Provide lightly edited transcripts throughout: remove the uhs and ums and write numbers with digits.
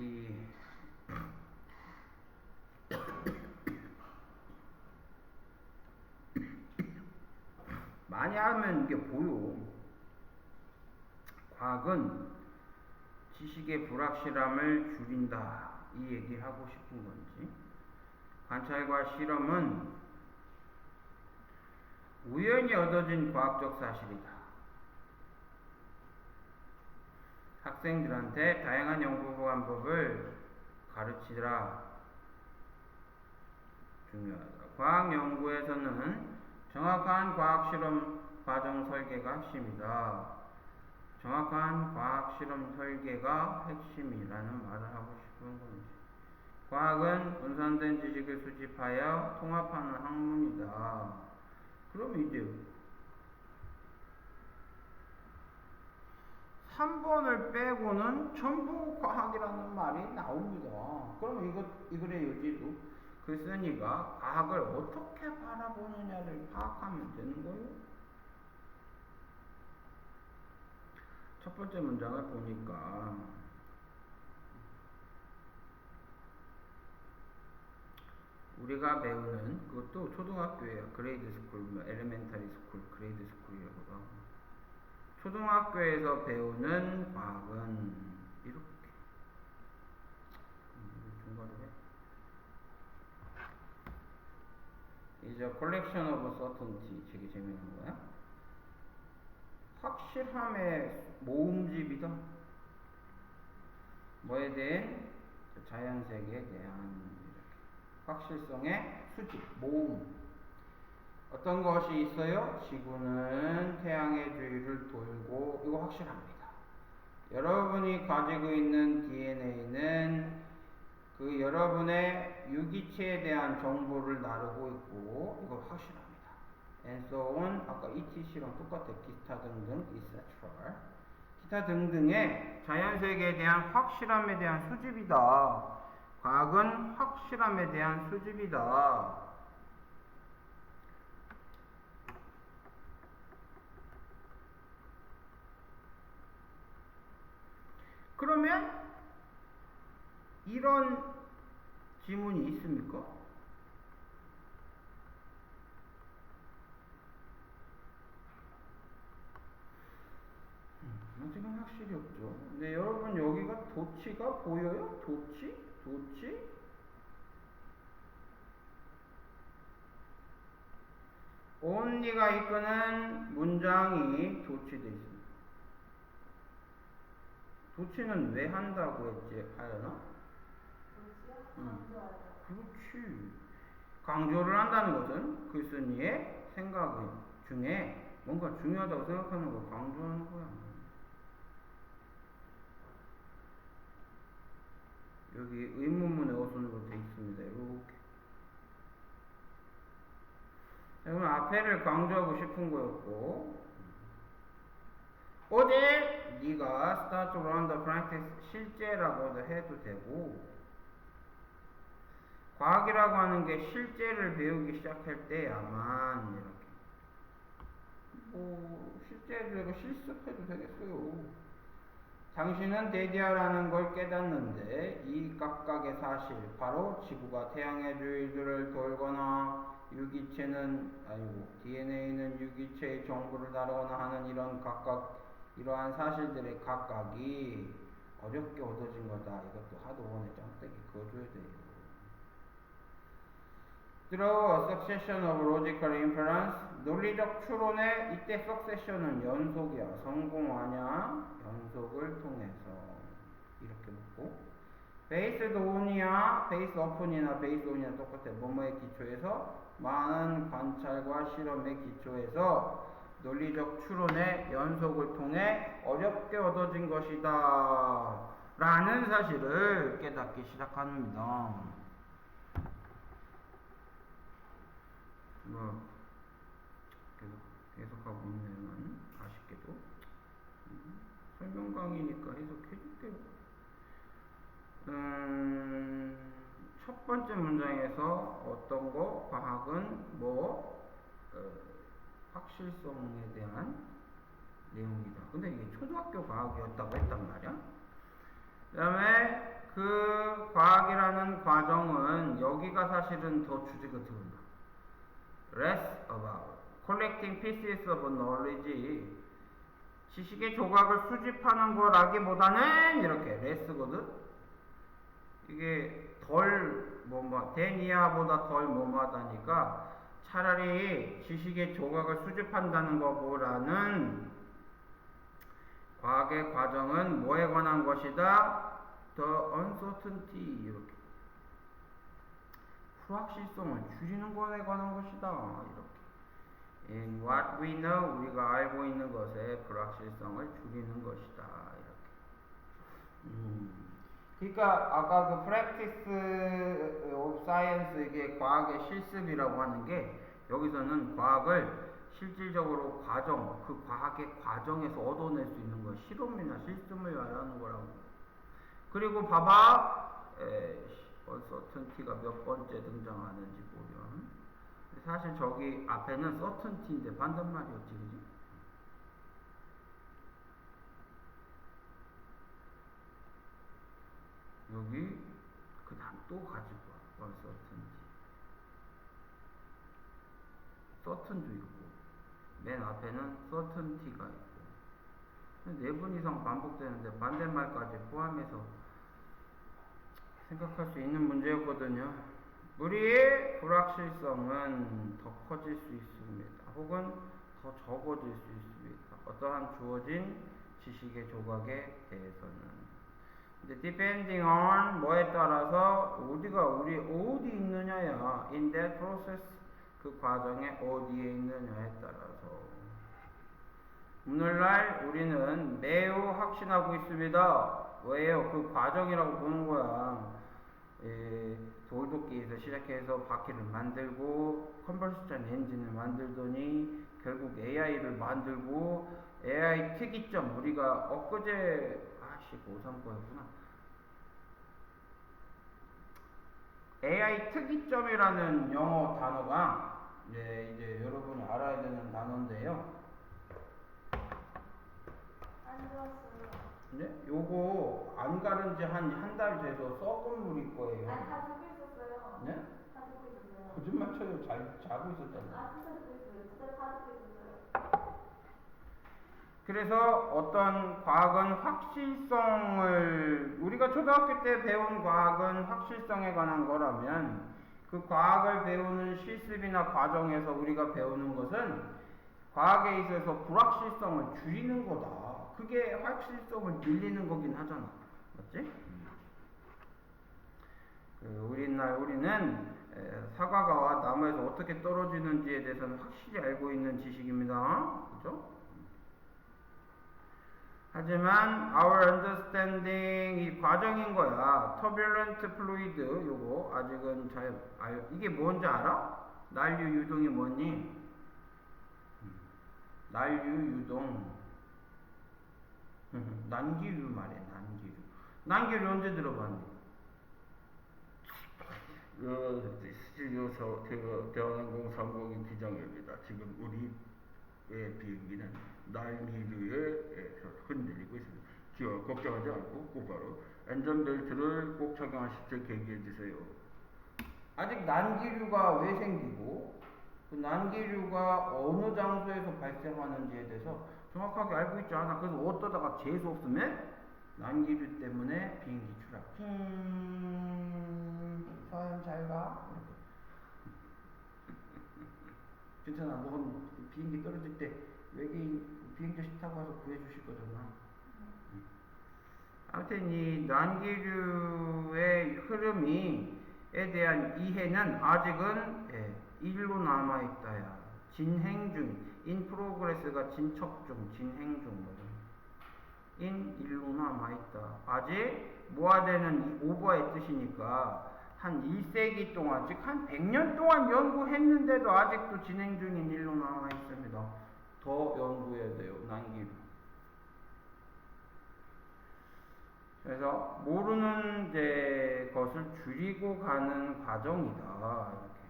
이 많이 하면 이게 보여. 과학은 지식의 불확실함을 줄인다. 이 얘기를 하고 싶은 건지. 관찰과 실험은 우연히 얻어진 과학적 사실이다. 학생들한테 다양한 연구 방법을 가르치라. 중요하다. 과학 연구에서는 정확한 과학 실험 과정 설계가 핵심이다. 정확한 과학 실험 설계가 핵심이라는 말을 하고 싶은 건지. 과학은 분산된 지식을 수집하여 통합하는 학문이다. 그럼 이제 3번을 빼고는 전부 과학이라는 말이 나옵니다. 그럼 이글의 요지도 글쓴이가 과학을 어떻게 바라보느냐를 파악하면 되는 거예요. 첫 번째 문장을 보니까 우리가 배우는 그것도 초등학교예요. 그레이드 스쿨, 엘레멘터리 스쿨, 그레이드 스쿨이라고도 하고 초등학교에서 배우는 과학은 이렇게 중괄호 해. 이제 collection of certainty 되게 재밌는 거야. 확실함의 모음집이다. 뭐에 대한? 자연세계에 대한 확실성의 수집, 모음. 어떤 것이 있어요? 지구는 태양의 주위를 돌고, 이거 확실합니다. 여러분이 가지고 있는 DNA는 그 여러분의 유기체에 대한 정보를 나르고 있고, 이거 확실합니다. And so on, 아까 ETC랑 똑같아. 기타 등등, etc. 기타 등등의 자연세계에 대한 확실함에 대한 수집이다. 과학은 확실함에 대한 수집이다. 그러면 이런 지문이 있습니까? 아직은 확실히 없죠. 근데 여러분 여기가 도치가 보여요? 도치? only가 이끄는 문장이 도치되어 있습니다. 도치는 왜 한다고 했지? 하연아? 그렇지. 강조를 한다는 것은 글쓴이의 생각 중에 뭔가 중요하다고 생각하는 걸 강조하는 거야. 여기 의문문의 어순으로 되어 있습니다. 이렇게. 그럼 앞에를 강조하고 싶은 거였고, 어디 네가 start to run the practice 실제라고도 해도 되고, 과학이라고 하는 게 실제를 배우기 시작할 때야만 이렇게 실제로 실습해도 되겠어요. 당신은 대디아라는 걸 깨닫는데 이 각각의 사실, 바로 지구가 태양의 주위를 돌거나 DNA는 유기체의 정보를 다루거나 하는 이러한 사실들의 각각이 어렵게 얻어진 거다. 이것도 하도 원에 짱떼기 그어줘야 돼요. Through a succession of logical inference, 논리적 추론의 이때 succession은 연속이야. 성공하냐? 연속을 통해서 이렇게 묻고, based on이야, based upon이나 based on이나 똑같아. 뭐뭐의 기초에서, 많은 관찰과 실험의 기초에서 논리적 추론의 연속을 통해 어렵게 얻어진 것이다 라는 사실을 깨닫기 시작합니다. 계속하고 있네요. 아쉽게도 설명 강의니까 해석해줄게요. 첫 번째 문장에서 어떤 거? 과학은 확실성에 대한 내용이다. 근데 이게 초등학교 과학이었다고 했단 말이야. 그 다음에 그 과학이라는 과정은 여기가 사실은 더 주제가 들어온다. less about collecting pieces of knowledge. 지식의 조각을 수집하는 거라기보다는 이렇게 less거든. 이게 덜 뭐뭐 than이야보다 덜 뭐뭐하다니까 차라리 지식의 조각을 수집한다는 거보다는 과학의 과정은 뭐에 관한 것이다? The uncertainty 이렇게 불확실성을 줄이는 것에 관한 것이다 이렇게 In what we know 우리가 알고 있는 것에 불확실성을 줄이는 것이다 이렇게 그러니까 아까 그 practice of science 이게 과학의 실습이라고 하는 게 여기서는 과학을 실질적으로 과정, 그 과학의 과정에서 얻어낼 수 있는 거 실험이나 실습을 말하는 거라고. 그리고 봐봐 uncertainty가 몇 번째 등장하는지 보면 사실 저기 앞에는 certainty인데 반대말이었지 그지? 여기 그 다음 또 가지고 와 uncertainty certain도 있고 맨 앞에는 certainty가 있고 네 번 이상 반복되는데 반대말까지 포함해서 생각할 수 있는 문제였거든요. 우리의 불확실성은 더 커질 수 있습니다. 혹은 더 적어질 수 있습니다. 어떠한 주어진 지식의 조각에 대해서는. 근데 depending on 뭐에 따라서 어디가 우리 어디 있느냐야 in that process 그 과정에 어디에 있느냐에 따라서 오늘날 우리는 매우 확신하고 있습니다. 왜요? 그 과정이라고 보는 거야. 돌도끼에서 시작해서 바퀴를 만들고 컨버션 엔진을 만들더니 결국 AI를 만들고 AI 특이점 우리가 엊그제 고3 거였구나. AI 특이점이라는 영어 단어가 이제 여러분이 알아야 되는 단어인데요. 안 들었어요. 네? 요거 안 가른 지 한 달 돼서 썩은 물일 거예요. 다 듣고 있었어요. 네? 다 듣고 있었어요. 거짓말 쳐요. 잘 자고 있었잖아요. 진짜 듣고 있어요. 진짜 다 듣고 있었어요. 그래서 어떤 과학은 확실성을 우리가 초등학교 때 배운 과학은 확실성에 관한 거라면 그 과학을 배우는 실습이나 과정에서 우리가 배우는 것은 과학에 있어서 불확실성을 줄이는 거다. 그게 확실성을 늘리는 거긴 하잖아. 맞지? 우리는 사과가 나무에서 어떻게 떨어지는지에 대해서는 확실히 알고 있는 지식입니다. 그죠? 하지만 our understanding 이 과정인 거야. turbulent fluid 요거 아직은 잘 이게 뭔지 알아? 난류 유동이 뭐니? 난류 유동 난기류 말해 난기류 언제 들어봤니? 스튜디오 대한항공 302 기장입니다. 지금 우리의 비행기는 난기류에 흔들리고 있습니다. 기어 걱정하지 않고 곧바로 안전벨트를 꼭 착용하실 때 얘기해 주세요. 아직 난기류가 왜 생기고 그 난기류가 어느 장소에서 발생하는지에 대해서 정확하게 알고 있지 않아. 그래서 어떠다가 재수 없으면 난기류 때문에 비행기 추락. 서현 잘 가. 괜찮아. 너 비행기 떨어질 때 외계인 비행조식 타고 와서 구해주실 거잖아. 아무튼 이 난기류의 흐름에 대한 이해는 아직은 일로 남아있다야. 진행 중, in progress가 진척 중, 진행 중거든. in 일로 남아있다. 아직 모아되는 오버의 뜻이니까 한 1세기 동안, 즉 한 100년 동안 연구했는데도 아직도 진행 중인 일로 남아있습니다. 더 연구해야 돼요, 난기류. 그래서 모르는 것을 줄이고 가는 과정이다. 이렇게.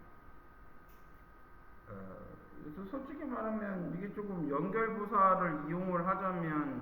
그래서 솔직히 말하면 이게 조금 연결부사를 이용을 하자면